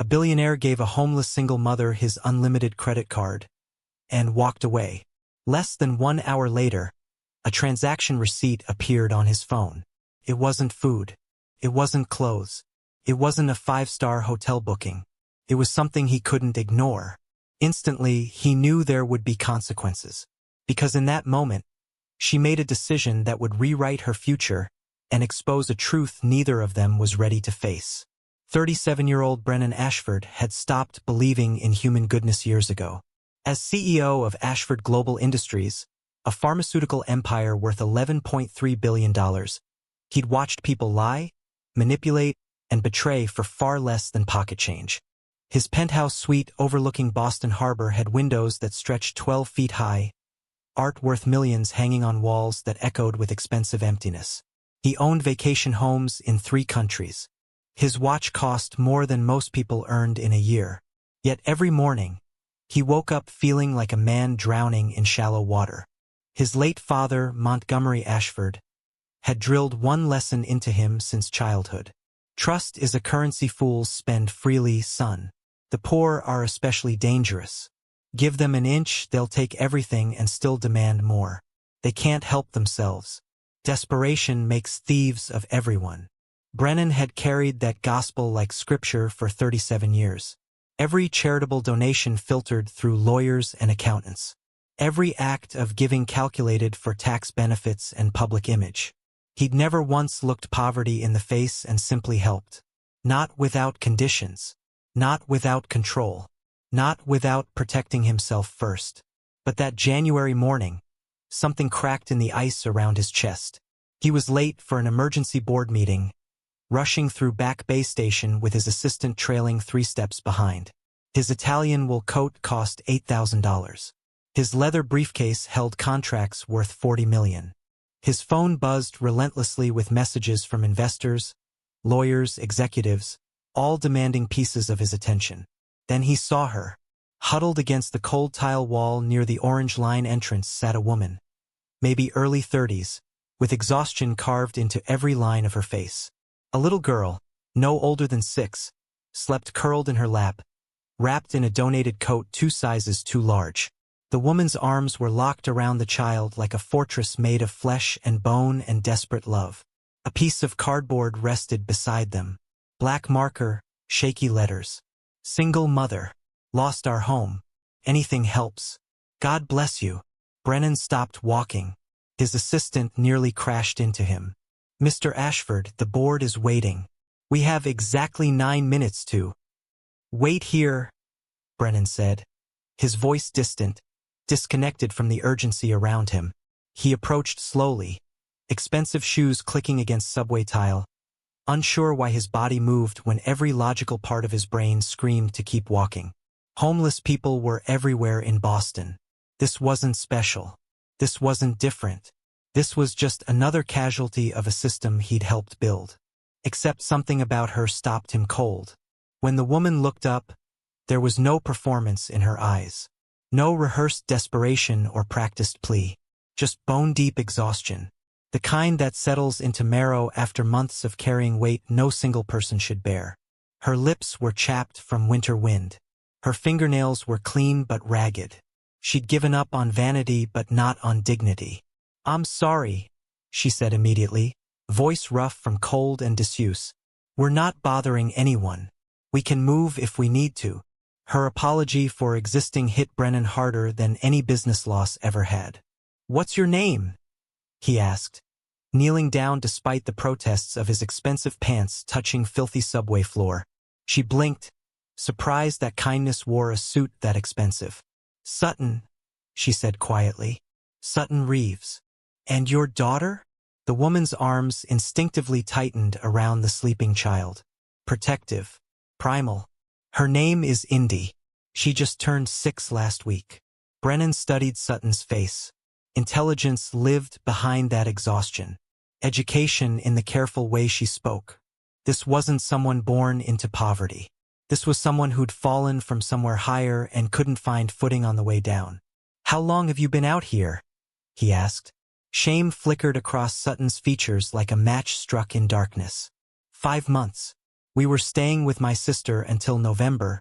A billionaire gave a homeless single mother his unlimited credit card and walked away. Less than 1 hour later, a transaction receipt appeared on his phone. It wasn't food. It wasn't clothes. It wasn't a 5-star hotel booking. It was something he couldn't ignore. Instantly, he knew there would be consequences. Because in that moment, she made a decision that would rewrite her future and expose a truth neither of them was ready to face. 37-year-old Brennan Ashford had stopped believing in human goodness years ago. As CEO of Ashford Global Industries, a pharmaceutical empire worth $11.3 billion, he'd watched people lie, manipulate, and betray for far less than pocket change. His penthouse suite overlooking Boston Harbor had windows that stretched 12 feet high, art worth millions hanging on walls that echoed with expensive emptiness. He owned vacation homes in 3 countries. His watch cost more than most people earned in a year. Yet every morning, he woke up feeling like a man drowning in shallow water. His late father, Montgomery Ashford, had drilled one lesson into him since childhood. Trust is a currency fools spend freely, son. The poor are especially dangerous. Give them an inch, they'll take everything and still demand more. They can't help themselves. Desperation makes thieves of everyone. Brennan had carried that gospel like scripture for 37 years. Every charitable donation filtered through lawyers and accountants. Every act of giving calculated for tax benefits and public image. He'd never once looked poverty in the face and simply helped. Not without conditions. Not without control. Not without protecting himself first. But that January morning, something cracked in the ice around his chest. He was late for an emergency board meeting, rushing through Back Bay Station with his assistant trailing 3 steps behind. His Italian wool coat cost $8,000. His leather briefcase held contracts worth $40 million. His phone buzzed relentlessly with messages from investors, lawyers, executives, all demanding pieces of his attention. Then he saw her. Huddled against the cold tile wall near the Orange Line entrance sat a woman, maybe early 30s, with exhaustion carved into every line of her face. A little girl, no older than 6, slept curled in her lap, wrapped in a donated coat 2 sizes too large. The woman's arms were locked around the child like a fortress made of flesh and bone and desperate love. A piece of cardboard rested beside them. Black marker, shaky letters. Single mother. Lost our home. Anything helps. God bless you. Brennan stopped walking. His assistant nearly crashed into him. Mr. Ashford, the board is waiting. We have exactly 9 minutes to. Wait here, Brennan said. His voice distant, disconnected from the urgency around him. He approached slowly, expensive shoes clicking against subway tile, unsure why his body moved when every logical part of his brain screamed to keep walking. Homeless people were everywhere in Boston. This wasn't special. This wasn't different. This was just another casualty of a system he'd helped build. Except something about her stopped him cold. When the woman looked up, there was no performance in her eyes. No rehearsed desperation or practiced plea. Just bone-deep exhaustion. The kind that settles into marrow after months of carrying weight no single person should bear. Her lips were chapped from winter wind. Her fingernails were clean but ragged. She'd given up on vanity but not on dignity. I'm sorry, she said immediately, voice rough from cold and disuse. We're not bothering anyone. We can move if we need to. Her apology for existing hit Brennan harder than any business loss ever had. What's your name? He asked, kneeling down despite the protests of his expensive pants touching filthy subway floor. She blinked, surprised that kindness wore a suit that expensive. Sutton, she said quietly. Sutton Reeves. And your daughter? The woman's arms instinctively tightened around the sleeping child. Protective. Primal. Her name is Indy. She just turned 6 last week. Brennan studied Sutton's face. Intelligence lived behind that exhaustion. Education in the careful way she spoke. This wasn't someone born into poverty. This was someone who'd fallen from somewhere higher and couldn't find footing on the way down. How long have you been out here? He asked. Shame flickered across Sutton's features like a match struck in darkness. 5 months. We were staying with my sister until November,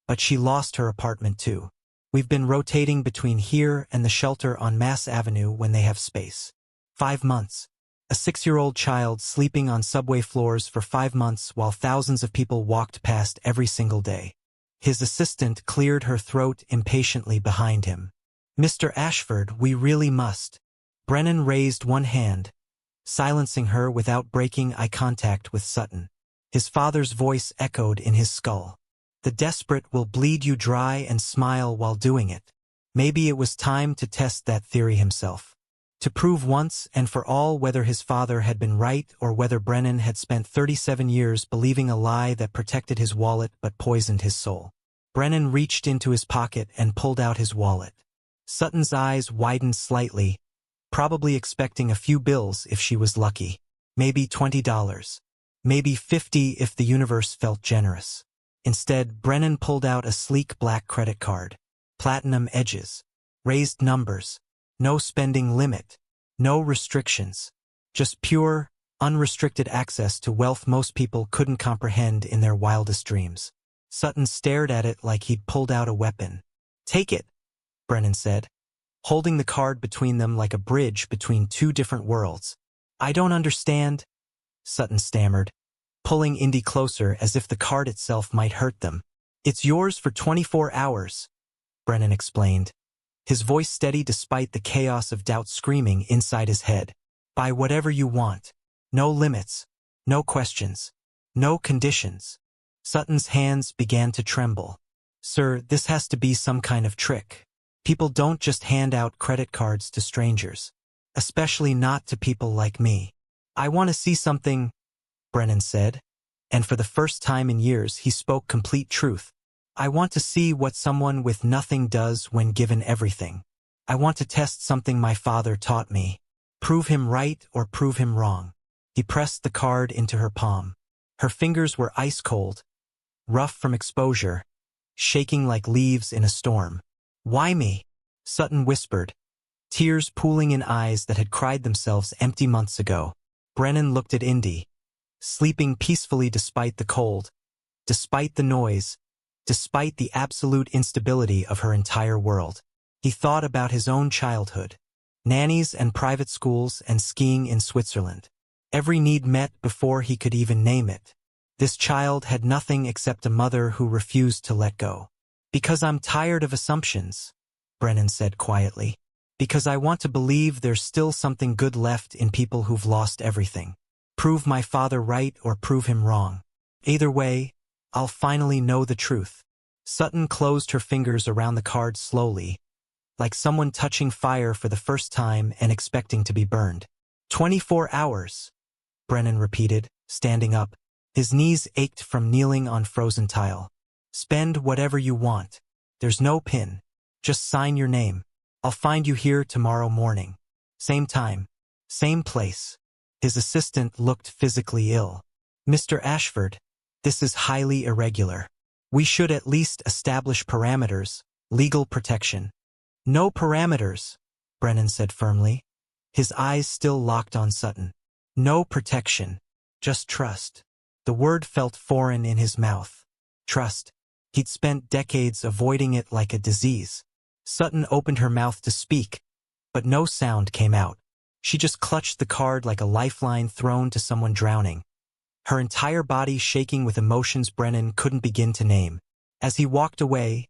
but she lost her apartment too. We've been rotating between here and the shelter on Mass Avenue when they have space. 5 months. A 6-year-old child sleeping on subway floors for 5 months while thousands of people walked past every single day. His assistant cleared her throat impatiently behind him. Mr. Ashford, we really must. Brennan raised one hand, silencing her without breaking eye contact with Sutton. His father's voice echoed in his skull. The desperate will bleed you dry and smile while doing it. Maybe it was time to test that theory himself. To prove once and for all whether his father had been right or whether Brennan had spent 37 years believing a lie that protected his wallet but poisoned his soul. Brennan reached into his pocket and pulled out his wallet. Sutton's eyes widened slightly, probably expecting a few bills if she was lucky. Maybe $20. Maybe $50 if the universe felt generous. Instead, Brennan pulled out a sleek black credit card. Platinum edges. Raised numbers. No spending limit. No restrictions. Just pure, unrestricted access to wealth most people couldn't comprehend in their wildest dreams. Sutton stared at it like he'd pulled out a weapon. Take it, Brennan said, holding the card between them like a bridge between two different worlds. I don't understand, Sutton stammered, pulling Indy closer as if the card itself might hurt them. It's yours for 24 hours, Brennan explained, his voice steady despite the chaos of doubt screaming inside his head. Buy whatever you want. No limits. No questions. No conditions. Sutton's hands began to tremble. Sir, this has to be some kind of trick. People don't just hand out credit cards to strangers. Especially not to people like me. I want to see something, Brennan said, and for the first time in years he spoke complete truth. I want to see what someone with nothing does when given everything. I want to test something my father taught me. Prove him right or prove him wrong. He pressed the card into her palm. Her fingers were ice cold, rough from exposure, shaking like leaves in a storm. Why me? Sutton whispered, tears pooling in eyes that had cried themselves empty months ago. Brennan looked at Indy, sleeping peacefully despite the cold, despite the noise, despite the absolute instability of her entire world. He thought about his own childhood. Nannies and private schools and skiing in Switzerland. Every need met before he could even name it. This child had nothing except a mother who refused to let go. Because I'm tired of assumptions, Brennan said quietly. Because I want to believe there's still something good left in people who've lost everything. Prove my father right or prove him wrong. Either way, I'll finally know the truth. Sutton closed her fingers around the card slowly, like someone touching fire for the first time and expecting to be burned. 24 hours, Brennan repeated, standing up. His knees ached from kneeling on frozen tile. Spend whatever you want. There's no pin. Just sign your name. I'll find you here tomorrow morning. Same time. Same place. His assistant looked physically ill. Mr. Ashford, this is highly irregular. We should at least establish parameters, legal protection. No parameters, Brennan said firmly, his eyes still locked on Sutton. No protection, just trust. The word felt foreign in his mouth. Trust. He'd spent decades avoiding it like a disease. Sutton opened her mouth to speak, but no sound came out. She just clutched the card like a lifeline thrown to someone drowning. Her entire body shaking with emotions Brennan couldn't begin to name. As he walked away,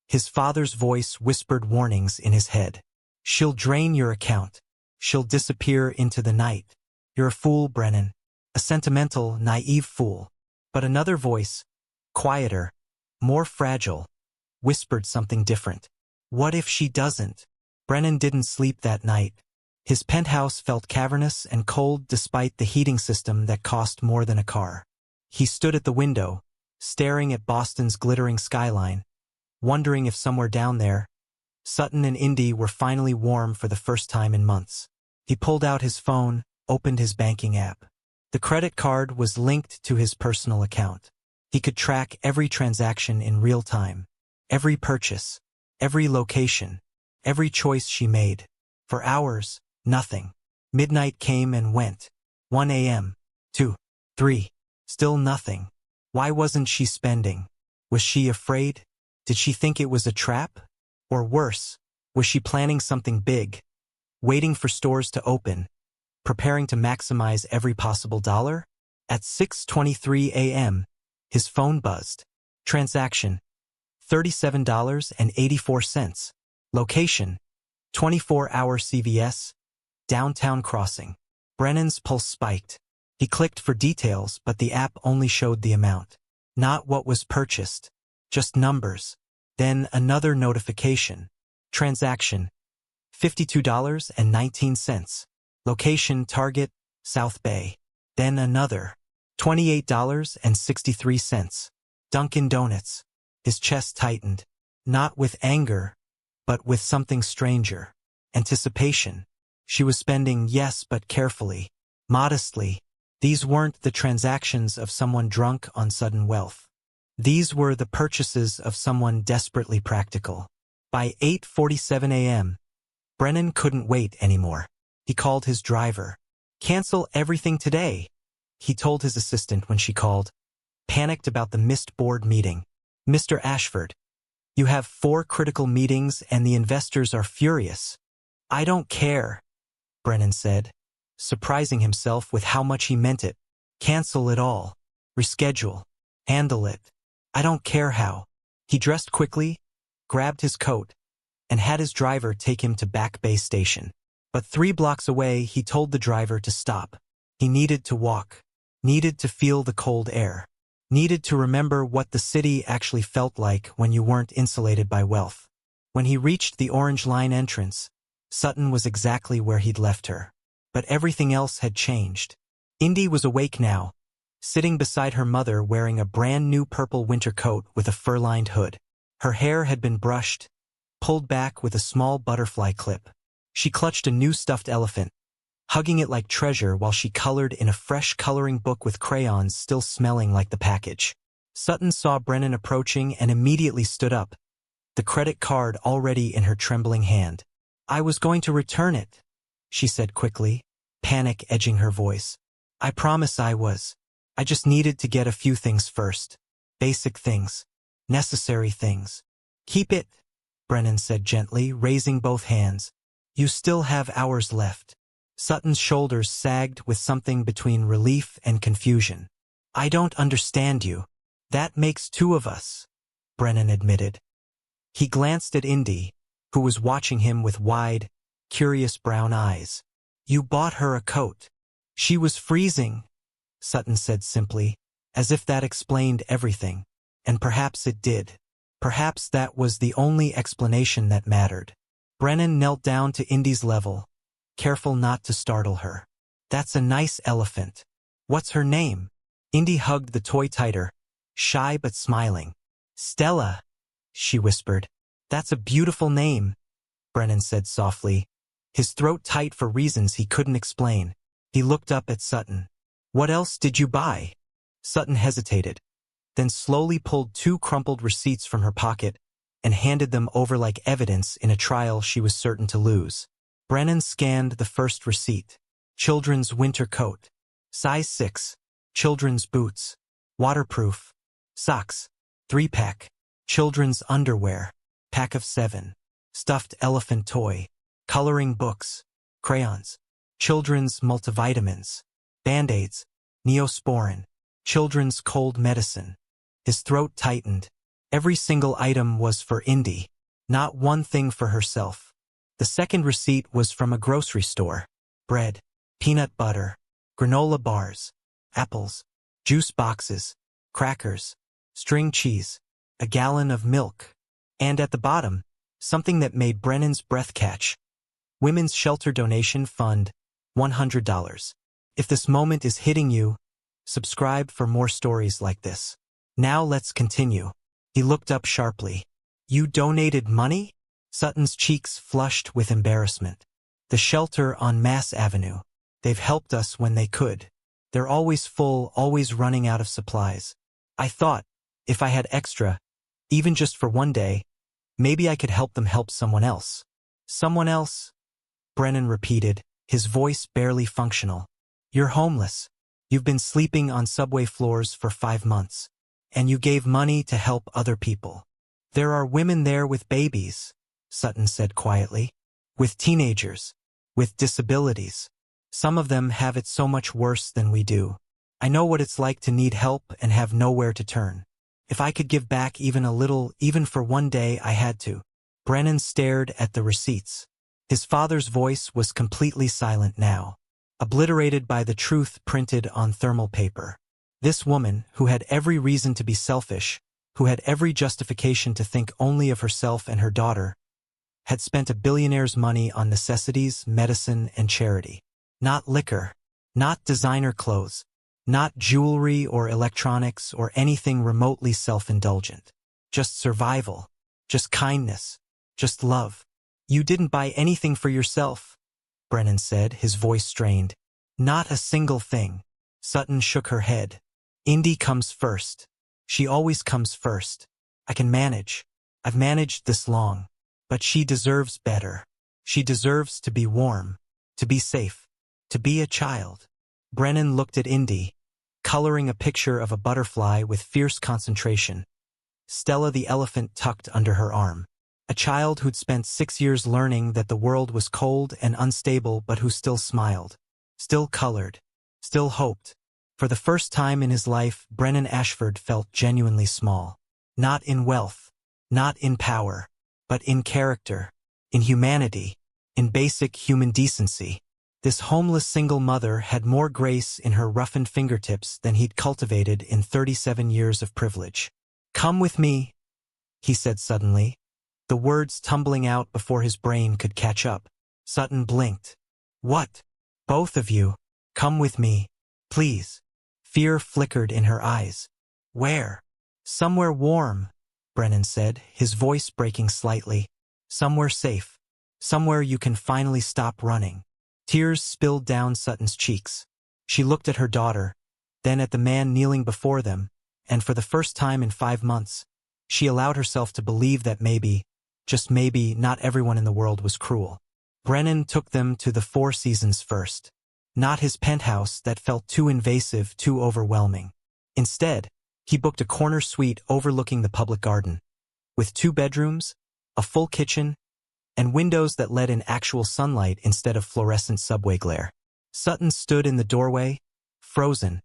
his father's voice whispered warnings in his head. She'll drain your account. She'll disappear into the night. You're a fool, Brennan. A sentimental, naive fool. But another voice, quieter, more fragile, whispered something different. What if she doesn't? Brennan didn't sleep that night. His penthouse felt cavernous and cold despite the heating system that cost more than a car. He stood at the window, staring at Boston's glittering skyline, wondering if somewhere down there, Sutton and Indy were finally warm for the first time in months. He pulled out his phone, opened his banking app. The credit card was linked to his personal account. He could track every transaction in real time, every purchase, every location, every choice she made. For hours, nothing. Midnight came and went. 1 a.m., 2, 3, still nothing. Why wasn't she spending? Was she afraid? Did she think it was a trap? Or worse, was she planning something big? Waiting for stores to open? Preparing to maximize every possible dollar? At 6:23 a.m., his phone buzzed. Transaction: $37.84. Location: 24-hour CVS, downtown crossing. Brennan's pulse spiked. He clicked for details, but the app only showed the amount. Not what was purchased. Just numbers. Then another notification. Transaction: $52.19. Location: Target, South Bay. Then another. $28.63. Dunkin' Donuts. His chest tightened. Not with anger, but with something stranger. Anticipation. She was spending, yes, but carefully. Modestly. These weren't the transactions of someone drunk on sudden wealth. These were the purchases of someone desperately practical. By 8:47 a.m., Brennan couldn't wait anymore. He called his driver. "Cancel everything today," he told his assistant when she called, panicked about the missed board meeting. "Mr. Ashford, you have 4 critical meetings and the investors are furious." "I don't care," Brennan said, surprising himself with how much he meant it. "Cancel it all. Reschedule. Handle it. I don't care how." He dressed quickly, grabbed his coat, and had his driver take him to Back Bay Station. But 3 blocks away, he told the driver to stop. He needed to walk, needed to feel the cold air, needed to remember what the city actually felt like when you weren't insulated by wealth. When he reached the Orange Line entrance, Sutton was exactly where he'd left her. But everything else had changed. Indy was awake now, sitting beside her mother wearing a brand new purple winter coat with a fur-lined hood. Her hair had been brushed, pulled back with a small butterfly clip. She clutched a new stuffed elephant, hugging it like treasure while she colored in a fresh coloring book with crayons still smelling like the package. Sutton saw Brennan approaching and immediately stood up, the credit card already in her trembling hand. "I was going to return it," she said quickly, panic edging her voice. "I promise I was. I just needed to get a few things first. Basic things. Necessary things." "Keep it," Brennan said gently, raising both hands. "You still have hours left." Sutton's shoulders sagged with something between relief and confusion. "I don't understand you." "That makes 2 of us," Brennan admitted. He glanced at Indy, who was watching him with wide, curious brown eyes. "You bought her a coat." "She was freezing," Sutton said simply, as if that explained everything. And perhaps it did. Perhaps that was the only explanation that mattered. Brennan knelt down to Indy's level, careful not to startle her. "That's a nice elephant. What's her name?" Indy hugged the toy tighter, shy but smiling. "Stella," she whispered. "That's a beautiful name," Brennan said softly, his throat tight for reasons he couldn't explain. He looked up at Sutton. "What else did you buy?" Sutton hesitated, then slowly pulled 2 crumpled receipts from her pocket and handed them over like evidence in a trial she was certain to lose. Brennan scanned the first receipt. Children's winter coat. Size 6. Children's boots. Waterproof. Socks. 3-pack. Children's underwear. Pack of 7. Stuffed elephant toy. Coloring books. Crayons. Children's multivitamins. Band-Aids. Neosporin. Children's cold medicine. His throat tightened. Every single item was for Indy, not one thing for herself. The second receipt was from a grocery store. Bread, peanut butter, granola bars, apples, juice boxes, crackers, string cheese, a gallon of milk. And at the bottom, something that made Brennan's breath catch. Women's Shelter Donation Fund, $100. If this moment is hitting you, subscribe for more stories like this. Now let's continue. He looked up sharply. "You donated money?" Sutton's cheeks flushed with embarrassment. "The shelter on Mass Avenue. They've helped us when they could. They're always full, always running out of supplies. I thought, if I had extra, even just for one day, maybe I could help them help someone else." "Someone else?" Brennan repeated, his voice barely functional. "You're homeless. You've been sleeping on subway floors for 5 months. And you gave money to help other people. There are women there with babies, Sutton said quietly. With teenagers. With disabilities. Some of them have it so much worse than we do. I know what it's like to need help and have nowhere to turn. If I could give back even a little, even for one day, I had to. Brennan stared at the receipts. His father's voice was completely silent now, obliterated by the truth printed on thermal paper. This woman, who had every reason to be selfish, who had every justification to think only of herself and her daughter, had spent a billionaire's money on necessities, medicine, and charity. Not liquor, not designer clothes, not jewelry or electronics or anything remotely self-indulgent. Just survival, just kindness, just love. You didn't buy anything for yourself, Brennan said, his voice strained. Not a single thing. Sutton shook her head. Indy comes first. She always comes first. I can manage. I've managed this long. But she deserves better. She deserves to be warm, to be safe, to be a child. Brennan looked at Indy, coloring a picture of a butterfly with fierce concentration. Stella the elephant tucked under her arm. A child who'd spent 6 years learning that the world was cold and unstable but who still smiled, still colored, still hoped. For the first time in his life, Brennan Ashford felt genuinely small. Not in wealth, not in power, but in character, in humanity, in basic human decency. This homeless single mother had more grace in her roughened fingertips than he'd cultivated in 37 years of privilege. Come with me, he said suddenly, the words tumbling out before his brain could catch up. Sutton blinked. What? Both of you? Come with me, please. Fear flickered in her eyes. Where? Somewhere warm, Brennan said, his voice breaking slightly. Somewhere safe. Somewhere you can finally stop running. Tears spilled down Sutton's cheeks. She looked at her daughter, then at the man kneeling before them, and for the first time in 5 months, she allowed herself to believe that maybe, just maybe, not everyone in the world was cruel. Brennan took them to the Four Seasons first. Not his penthouse that felt too invasive, too overwhelming. Instead, he booked a corner suite overlooking the public garden, with 2 bedrooms, a full kitchen, and windows that let in actual sunlight instead of fluorescent subway glare. Sutton stood in the doorway, frozen,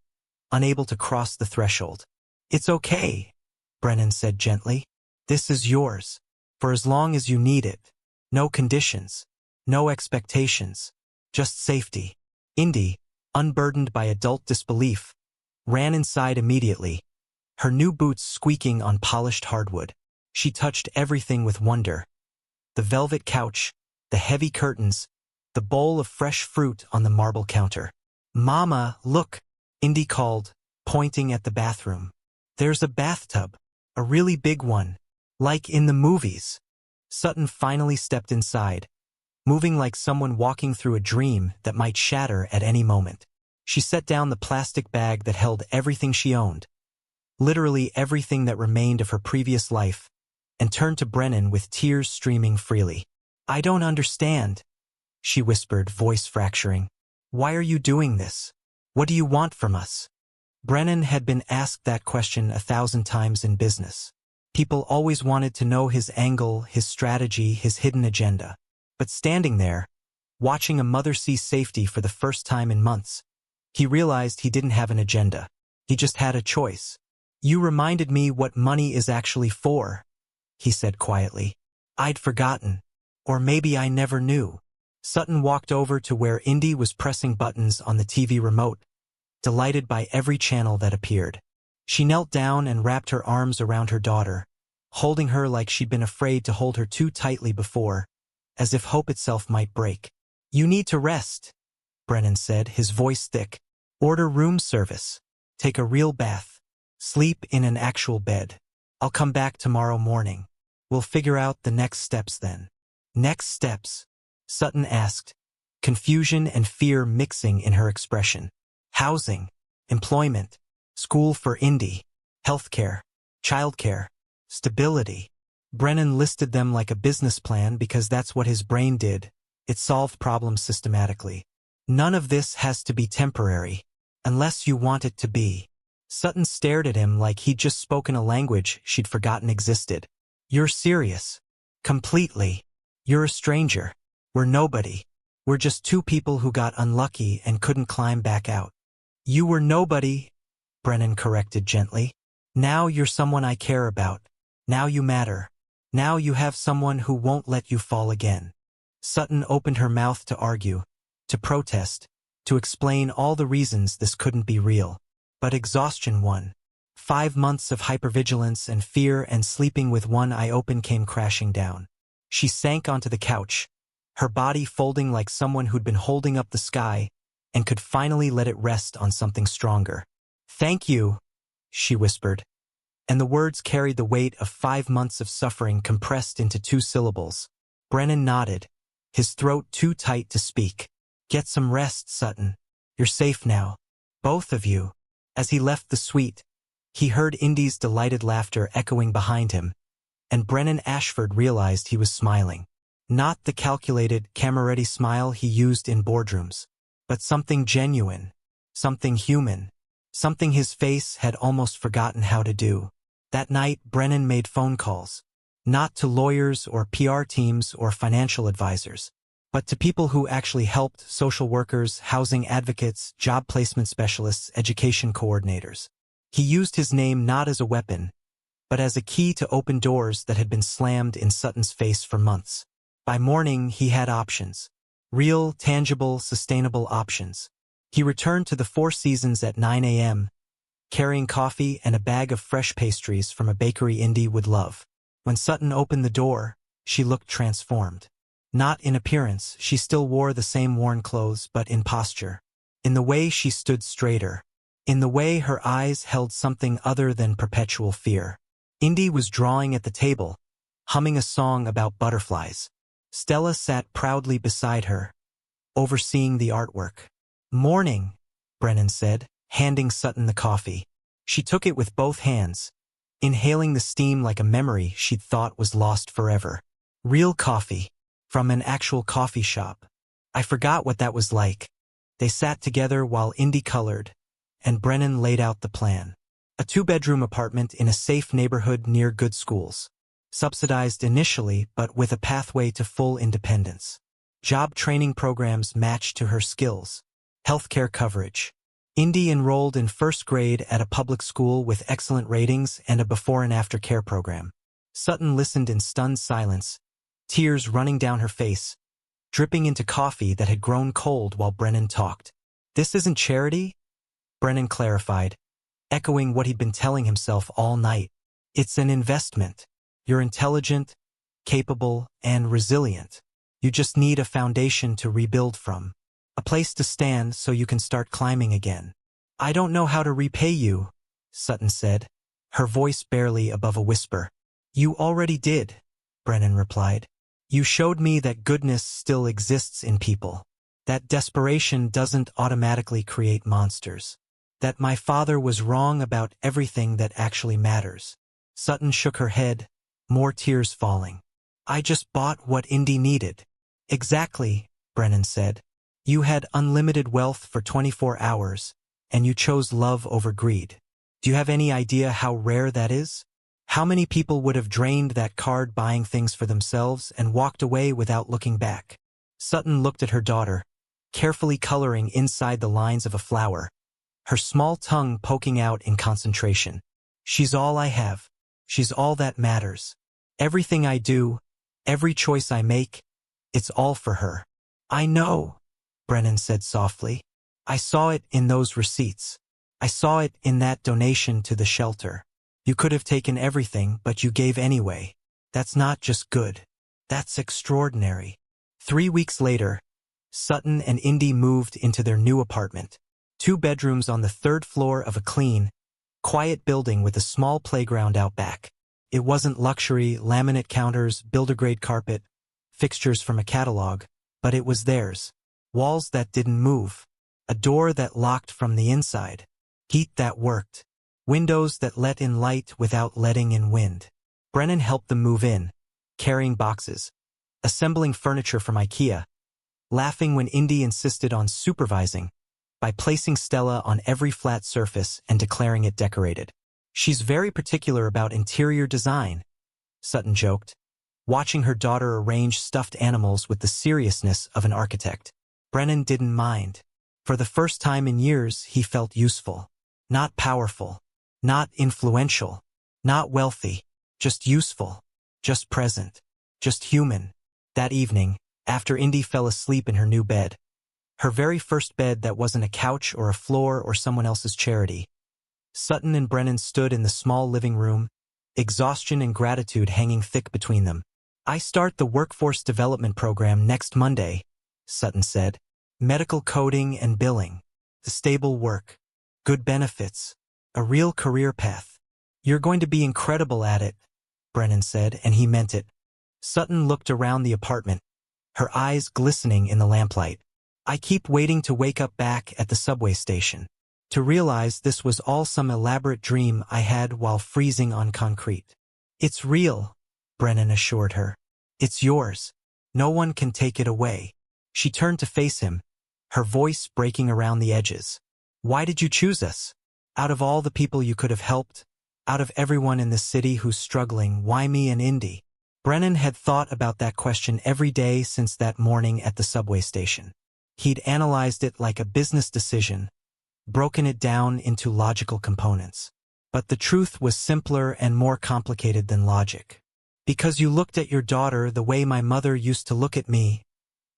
unable to cross the threshold. It's okay, Brennan said gently. This is yours, for as long as you need it. No conditions, no expectations, just safety. Indy, unburdened by adult disbelief, ran inside immediately, her new boots squeaking on polished hardwood. She touched everything with wonder. The velvet couch, the heavy curtains, the bowl of fresh fruit on the marble counter. Mama, look, Indy called, pointing at the bathroom. There's a bathtub, a really big one, like in the movies. Sutton finally stepped inside, moving like someone walking through a dream that might shatter at any moment. She set down the plastic bag that held everything she owned, literally everything that remained of her previous life, and turned to Brennan with tears streaming freely. I don't understand, she whispered, voice fracturing. Why are you doing this? What do you want from us? Brennan had been asked that question 1,000 times in business. People always wanted to know his angle, his strategy, his hidden agenda. But standing there, watching a mother see safety for the first time in months, he realized he didn't have an agenda. He just had a choice. You reminded me what money is actually for, he said quietly. I'd forgotten. Or maybe I never knew. Sutton walked over to where Indy was pressing buttons on the TV remote, delighted by every channel that appeared. She knelt down and wrapped her arms around her daughter, holding her like she'd been afraid to hold her too tightly before, as if hope itself might break. You need to rest, Brennan said, his voice thick. Order room service. Take a real bath. Sleep in an actual bed. I'll come back tomorrow morning. We'll figure out the next steps then. Next steps? Sutton asked, confusion and fear mixing in her expression. Housing, employment, school for Indy, healthcare, childcare, stability. Brennan listed them like a business plan because that's what his brain did. It solved problems systematically. None of this has to be temporary, unless you want it to be. Sutton stared at him like he'd just spoken a language she'd forgotten existed. You're serious. Completely. You're a stranger. We're nobody. We're just two people who got unlucky and couldn't climb back out. You were nobody, Brennan corrected gently. Now you're someone I care about. Now you matter. Now you have someone who won't let you fall again. Sutton opened her mouth to argue, to protest, to explain all the reasons this couldn't be real. But exhaustion won. 5 months of hypervigilance and fear and sleeping with one eye open came crashing down. She sank onto the couch, her body folding like someone who'd been holding up the sky and could finally let it rest on something stronger. Thank you, she whispered. And the words carried the weight of 5 months of suffering compressed into 2 syllables. Brennan nodded, his throat too tight to speak. Get some rest, Sutton. You're safe now. Both of you. As he left the suite, he heard Indy's delighted laughter echoing behind him, and Brennan Ashford realized he was smiling. Not the calculated, camera-ready smile he used in boardrooms, but something genuine, something human, something his face had almost forgotten how to do. That night, Brennan made phone calls, not to lawyers or PR teams or financial advisors, but to people who actually helped: social workers, housing advocates, job placement specialists, education coordinators. He used his name not as a weapon, but as a key to open doors that had been slammed in Sutton's face for months. By morning, he had options. Real, tangible, sustainable options. He returned to the Four Seasons at 9 a.m., carrying coffee and a bag of fresh pastries from a bakery Indy would love. When Sutton opened the door, she looked transformed. Not in appearance, she still wore the same worn clothes, but in posture. In the way she stood straighter. In the way her eyes held something other than perpetual fear. Indy was drawing at the table, humming a song about butterflies. Stella sat proudly beside her, overseeing the artwork. Morning, Brennan said, handing Sutton the coffee. She took it with both hands, inhaling the steam like a memory she'd thought was lost forever. Real coffee. From an actual coffee shop. I forgot what that was like. They sat together while Indy colored, and Brennan laid out the plan. A 2-bedroom apartment in a safe neighborhood near good schools. Subsidized initially, but with a pathway to full independence. Job training programs matched to her skills. Healthcare coverage. Indy enrolled in 1st grade at a public school with excellent ratings and a before and after care program. Sutton listened in stunned silence, tears running down her face, dripping into coffee that had grown cold while Brennan talked. This isn't charity? Brennan clarified, echoing what he'd been telling himself all night. It's an investment. You're intelligent, capable, and resilient. You just need a foundation to rebuild from. A place to stand so you can start climbing again. I don't know how to repay you, Sutton said, her voice barely above a whisper. You already did, Brennan replied. You showed me that goodness still exists in people. That desperation doesn't automatically create monsters. That my father was wrong about everything that actually matters. Sutton shook her head, more tears falling. I just bought what Indy needed. Exactly, Brennan said. You had unlimited wealth for 24 hours, and you chose love over greed. Do you have any idea how rare that is? How many people would have drained that card buying things for themselves and walked away without looking back? Sutton looked at her daughter, carefully coloring inside the lines of a flower, her small tongue poking out in concentration. She's all I have. She's all that matters. Everything I do, every choice I make, it's all for her. I know, Brennan said softly. I saw it in those receipts. I saw it in that donation to the shelter. You could have taken everything, but you gave anyway. That's not just good. That's extraordinary. 3 weeks later, Sutton and Indy moved into their new apartment. 2 bedrooms on the 3rd floor of a clean, quiet building with a small playground out back. It wasn't luxury, laminate counters, builder-grade carpet, fixtures from a catalog, but it was theirs. Walls that didn't move. A door that locked from the inside. Heat that worked. Windows that let in light without letting in wind. Brennan helped them move in, carrying boxes, assembling furniture from IKEA, laughing when Indy insisted on supervising, by placing Stella on every flat surface and declaring it decorated. She's very particular about interior design, Sutton joked, watching her daughter arrange stuffed animals with the seriousness of an architect. Brennan didn't mind. For the first time in years, he felt useful. Not powerful. Not influential. Not wealthy. Just useful. Just present. Just human. That evening, after Indy fell asleep in her new bed, her very first bed that wasn't a couch or a floor or someone else's charity, Sutton and Brennan stood in the small living room, exhaustion and gratitude hanging thick between them. "I start the workforce development program next Monday," Sutton said. "Medical coding and billing. The stable work. Good benefits. A real career path." "You're going to be incredible at it," Brennan said, and he meant it. Sutton looked around the apartment, her eyes glistening in the lamplight. "I keep waiting to wake up back at the subway station, to realize this was all some elaborate dream I had while freezing on concrete." "It's real," Brennan assured her. "It's yours. No one can take it away." She turned to face him, her voice breaking around the edges. "Why did you choose us? Out of all the people you could have helped, out of everyone in this city who's struggling, why me and Indy?" Brennan had thought about that question every day since that morning at the subway station. He'd analyzed it like a business decision, broken it down into logical components. But the truth was simpler and more complicated than logic. "Because you looked at your daughter the way my mother used to look at me,"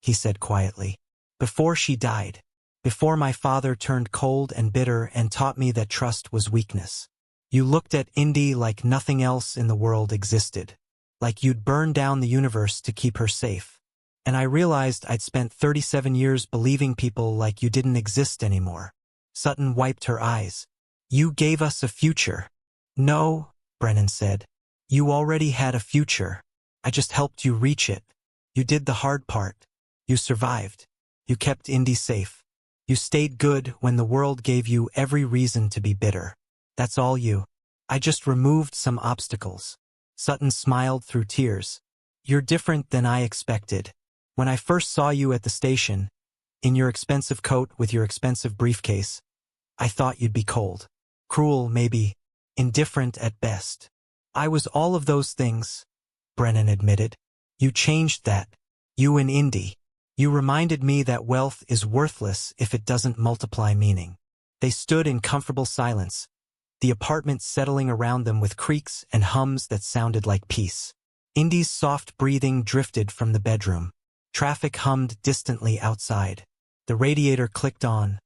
he said quietly. "Before she died. Before my father turned cold and bitter and taught me that trust was weakness. You looked at Indy like nothing else in the world existed. Like you'd burn down the universe to keep her safe. And I realized I'd spent 37 years believing people like you didn't exist anymore." Sutton wiped her eyes. "You gave us a future." "No," Brennan said. "You already had a future. I just helped you reach it. You did the hard part. You survived. You kept Indy safe. You stayed good when the world gave you every reason to be bitter. That's all you. I just removed some obstacles." Sutton smiled through tears. "You're different than I expected. When I first saw you at the station, in your expensive coat with your expensive briefcase, I thought you'd be cold. Cruel, maybe. Indifferent at best." "I was all of those things," Brennan admitted. "You changed that. You and Indy. You reminded me that wealth is worthless if it doesn't multiply meaning." They stood in comfortable silence, the apartment settling around them with creaks and hums that sounded like peace. Indy's soft breathing drifted from the bedroom. Traffic hummed distantly outside. The radiator clicked on,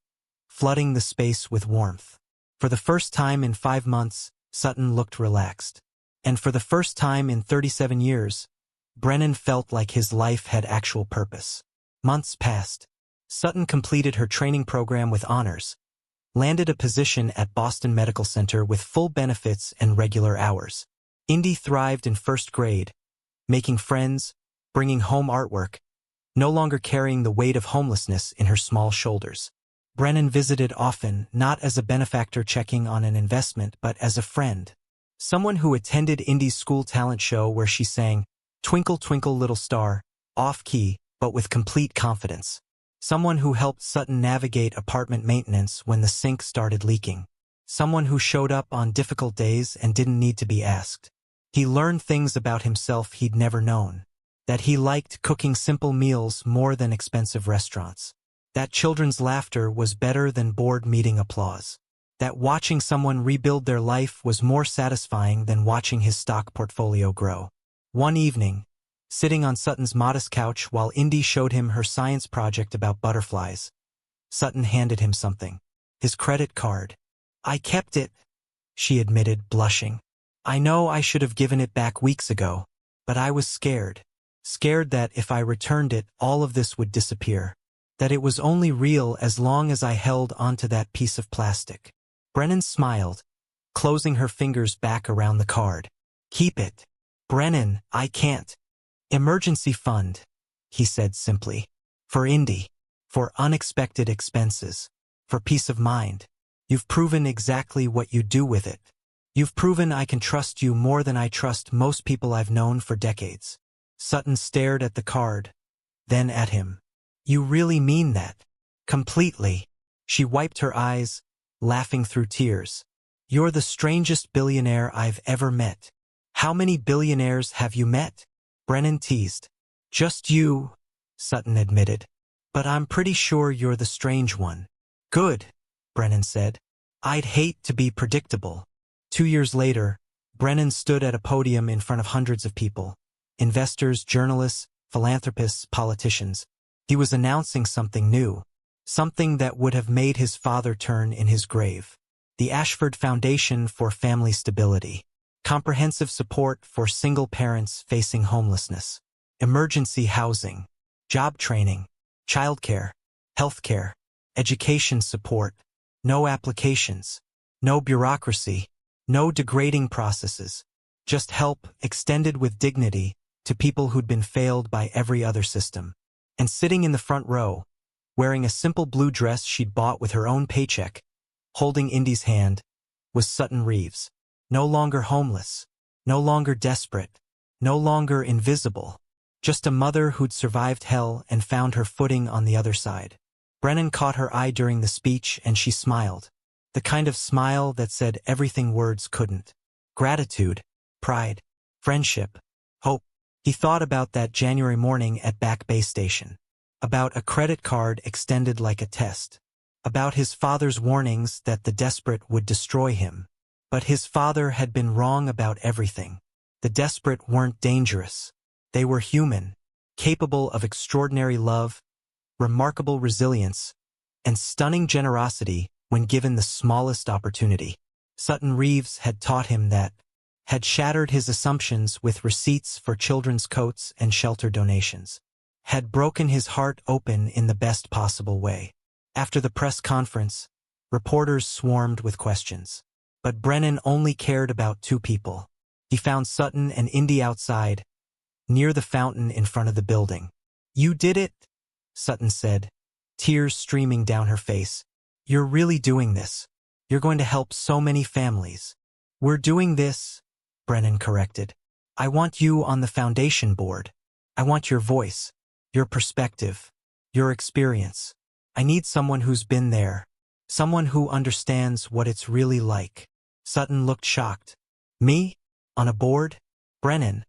flooding the space with warmth. For the first time in 5 months, Sutton looked relaxed. And for the first time in 37 years, Brennan felt like his life had actual purpose. Months passed. Sutton completed her training program with honors, landed a position at Boston Medical Center with full benefits and regular hours. Indy thrived in first grade, making friends, bringing home artwork, no longer carrying the weight of homelessness in her small shoulders. Brennan visited often, not as a benefactor checking on an investment, but as a friend. Someone who attended Indy's school talent show where she sang, "Twinkle, Twinkle, Little Star," off-key, but with complete confidence. Someone who helped Sutton navigate apartment maintenance when the sink started leaking. Someone who showed up on difficult days and didn't need to be asked. He learned things about himself he'd never known. That he liked cooking simple meals more than expensive restaurants. That children's laughter was better than board meeting applause. That watching someone rebuild their life was more satisfying than watching his stock portfolio grow. One evening, sitting on Sutton's modest couch while Indy showed him her science project about butterflies, Sutton handed him something. His credit card. "I kept it," she admitted, blushing. "I know I should have given it back weeks ago, but I was scared. Scared that if I returned it, all of this would disappear. That it was only real as long as I held onto that piece of plastic." Brennan smiled, closing her fingers back around the card. "Keep it." "Brennan, I can't." "Emergency fund," he said simply. "For Indy. For unexpected expenses. For peace of mind. You've proven exactly what you do with it. You've proven I can trust you more than I trust most people I've known for decades." Sutton stared at the card, then at him. "You really mean that?" "Completely." She wiped her eyes, laughing through tears. "You're the strangest billionaire I've ever met." "How many billionaires have you met?" Brennan teased. "Just you," Sutton admitted. "But I'm pretty sure you're the strange one." "Good," Brennan said. "I'd hate to be predictable." 2 years later, Brennan stood at a podium in front of hundreds of people. Investors, journalists, philanthropists, politicians. He was announcing something new. Something that would have made his father turn in his grave. The Ashford Foundation for Family Stability. Comprehensive support for single parents facing homelessness. Emergency housing. Job training. Childcare. Healthcare. Education support. No applications. No bureaucracy. No degrading processes. Just help, extended with dignity, to people who'd been failed by every other system. And sitting in the front row, wearing a simple blue dress she'd bought with her own paycheck, holding Indy's hand, was Sutton Reeves. No longer homeless, no longer desperate, no longer invisible. Just a mother who'd survived hell and found her footing on the other side. Brennan caught her eye during the speech and she smiled. The kind of smile that said everything words couldn't. Gratitude, pride, friendship, hope. He thought about that January morning at Back Bay Station. About a credit card extended like a test. About his father's warnings that the desperate would destroy him. But his father had been wrong about everything. The desperate weren't dangerous. They were human, capable of extraordinary love, remarkable resilience, and stunning generosity when given the smallest opportunity. Sutton Reeves had taught him that, had shattered his assumptions with receipts for children's coats and shelter donations. Had broken his heart open in the best possible way. After the press conference, reporters swarmed with questions. But Brennan only cared about two people. He found Sutton and Indy outside, near the fountain in front of the building. "You did it," Sutton said, tears streaming down her face. "You're really doing this. You're going to help so many families." "We're doing this," Brennan corrected. "I want you on the foundation board. I want your voice. Your perspective, your experience. I need someone who's been there, someone who understands what it's really like." Sutton looked shocked. "Me? On a board? Brennan,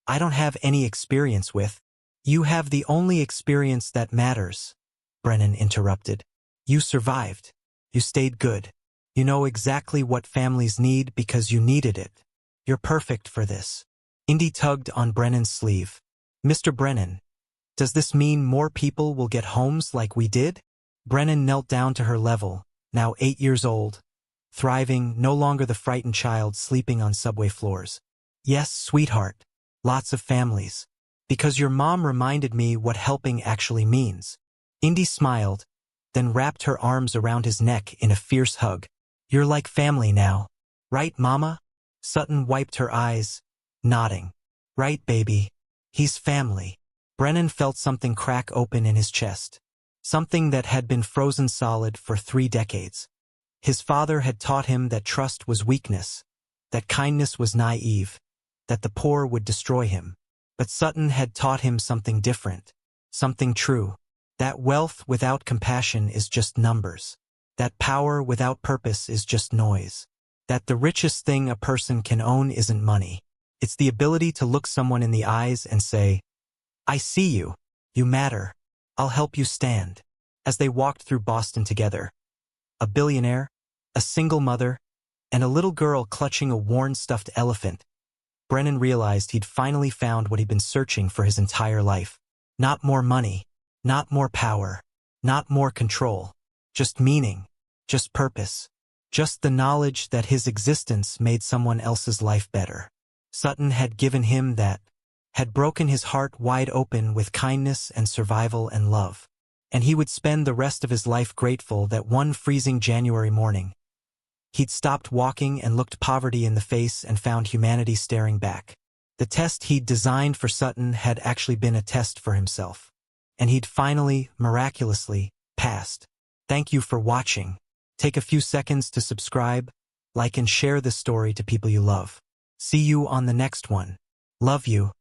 I don't have any experience with." "You have the only experience that matters," Brennan interrupted. "You survived. You stayed good. You know exactly what families need because you needed it. You're perfect for this." Indy tugged on Brennan's sleeve. "Mr. Brennan, does this mean more people will get homes like we did?" Brennan knelt down to her level, now 8 years old, thriving, no longer the frightened child sleeping on subway floors. "Yes, sweetheart. Lots of families. Because your mom reminded me what helping actually means." Indy smiled, then wrapped her arms around his neck in a fierce hug. "You're like family now. Right, Mama?" Sutton wiped her eyes, nodding. "Right, baby. He's family." Brennan felt something crack open in his chest. Something that had been frozen solid for 3 decades. His father had taught him that trust was weakness, that kindness was naive, that the poor would destroy him. But Sutton had taught him something different, something true. That wealth without compassion is just numbers. That power without purpose is just noise. That the richest thing a person can own isn't money. It's the ability to look someone in the eyes and say, "I see you. You matter. I'll help you stand." As they walked through Boston together, a billionaire, a single mother, and a little girl clutching a worn stuffed elephant, Brennan realized he'd finally found what he'd been searching for his entire life. Not more money, not more power, not more control, just meaning, just purpose, just the knowledge that his existence made someone else's life better. Sutton had given him that, had broken his heart wide open with kindness and survival and love. And he would spend the rest of his life grateful that one freezing January morning, he'd stopped walking and looked poverty in the face and found humanity staring back. The test he'd designed for Sutton had actually been a test for himself. And he'd finally, miraculously, passed. Thank you for watching. Take a few seconds to subscribe, like and share this story to people you love. See you on the next one. Love you.